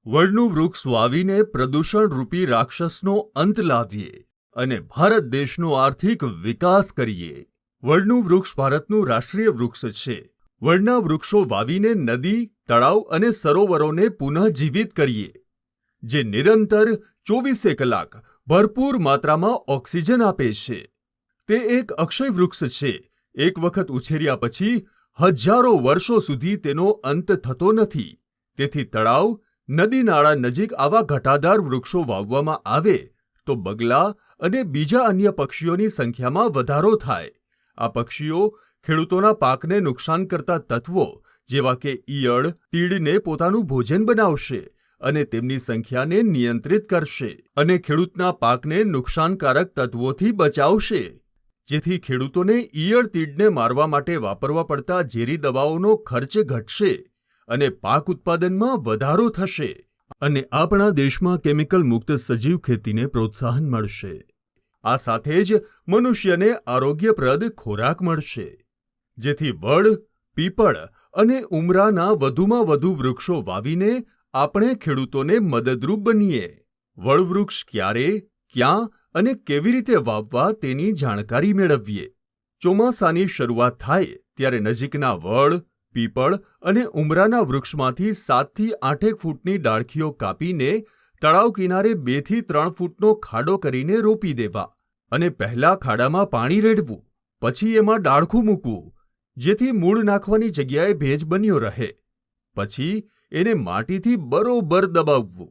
વડનું વૃક્ષ વાવીને પ્રદૂષણરૂપી રાક્ષસનો અંત લાવીએ અને ભારત દેશનો આર્થિક વિકાસ કરીએ. વડનું વૃક્ષ ભારતનું રાષ્ટ્રીય વૃક્ષ છે. વડના વૃક્ષો વાવીને નદી, તળાવ અને સરોવરોને પુનઃજીવિત કરીએ, જે નિરંતર 24 કલાક ભરપૂર માત્રામાં ઓક્સિજન આપે છે. તે એક અક્ષય વૃક્ષ છે. એક વખત ઉછેર્યા પછી હજારો વર્ષો સુધી તેનો અંત થતો નથી. તેથી તળાવ, નદી નાળા નજીક આવા ઘટાદાર વૃક્ષો વાવવામાં આવે તો બગલા અને બીજા અન્ય પક્ષીઓની સંખ્યામાં વધારો થાય. આ પક્ષીઓ ખેડૂતોના પાકને નુકસાન કરતા તત્વો જેવા કે ઈયળ, તીડને પોતાનું ભોજન બનાવશે અને તેમની સંખ્યાને નિયંત્રિત કરશે અને ખેડૂતના પાકને નુકસાનકારક તત્વોથી બચાવશે. જેથી ખેડૂતોને ઈયળ, તીડને મારવા માટે વાપરવા પડતા ઝેરી દવાઓનો ખર્ચ ઘટશે અને પાક ઉત્પાદનમાં વધારો થશે અને આપણા દેશમાં કેમિકલ મુક્ત સજીવ ખેતીને પ્રોત્સાહન મળશે. આ સાથે જ મનુષ્યને આરોગ્યપ્રદ ખોરાક મળશે. જેથી વડ, પીપળ અને ઉમરાના વધુમાં વધુ વૃક્ષો વાવીને આપણે ખેડૂતોને મદદરૂપ બનીએ. વડવૃક્ષ ક્યારે, ક્યાં અને કેવી રીતે વાવવા તેની જાણકારી મેળવીએ. ચોમાસાની શરૂઆત થાય ત્યારે નજીકના વડ, પીપળ અને ઉમરાના વૃક્ષમાંથી 7 થી 8 ફૂટની ડાળખીઓ કાપીને તળાવ કિનારે 2 થી 3 ફૂટનો ખાડો કરીને રોપી દેવા અને પહેલા ખાડામાં પાણી રેડવું, પછી એમાં ડાળખું મૂકવું, જેથી મૂળ નાખવાની જગ્યાએ ભેજ બન્યો રહે. પછી એને માટીથી બરોબર દબાવવું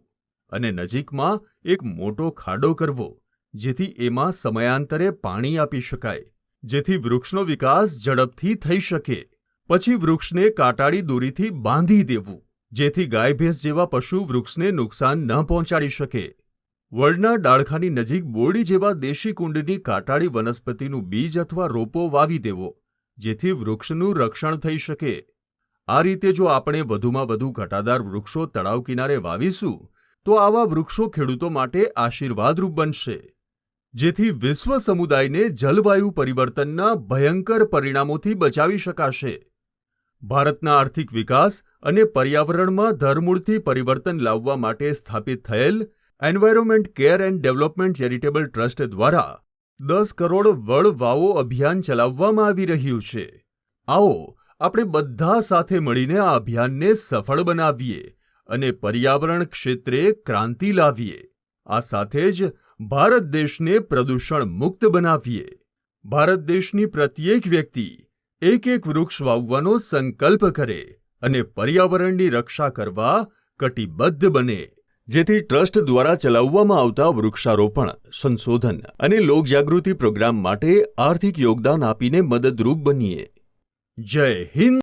અને નજીકમાં એક મોટો ખાડો કરવો, જેથી એમાં સમયાંતરે પાણી આપી શકાય, જેથી વૃક્ષનો વિકાસ ઝડપથી થઈ શકે. પછી વૃક્ષને કાંટાળી દોરીથી બાંધી દેવું, જેથી ગાય, ભેંસ જેવા પશુ વૃક્ષને નુકસાન ન પહોંચાડી શકે. વડના ડાળખાની નજીક બોરડી જેવા દેશી કુંડની કાંટાળી વનસ્પતિનું બીજ અથવા રોપો વાવી દેવો, જેથી વૃક્ષનું રક્ષણ થઈ શકે. આ રીતે જો આપણે વધુમાં વધુ ઘટાદાર વૃક્ષો તળાવ કિનારે વાવીશું તો આવા વૃક્ષો ખેડૂતો માટે આશીર્વાદરૂપ બનશે, જેથી વિશ્વ સમુદાયને જલવાયુ પરિવર્તનના ભયંકર પરિણામોથી બચાવી શકાશે. ભારતના આર્થિક વિકાસ અને પર્યાવરણમાં ધરમૂળથી પરિવર્તન લાવવા માટે સ્થાપિત થયેલ environment care and development charitable trust દ્વારા 10 કરોડ વડ વાવો અભિયાન ચલાવવામાં આવી રહ્યું છે. આવો આપણે બધા સાથે મળીને આ અભિયાનને સફળ બનાવીએ અને પર્યાવરણ ક્ષેત્રે ક્રાંતિ લાવીએ. આ સાથે જ ભારત દેશને પ્રદૂષણ મુક્ત બનાવીએ. ભારત દેશની પ્રત્યેક વ્યક્તિ એક વૃક્ષ વાવવાનો સંકલ્પ કરે અને પર્યાવરણની રક્ષા કરવા કટિબદ્ધ બને, જેથી ટ્રસ્ટ દ્વારા ચલાવવામાં આવતા વૃક્ષારોપણ, સંશોધન અને લોકજાગૃતિ પ્રોગ્રામ માટે આર્થિક યોગદાન આપીને મદદરૂપ બનીએ. જય હિન્દ.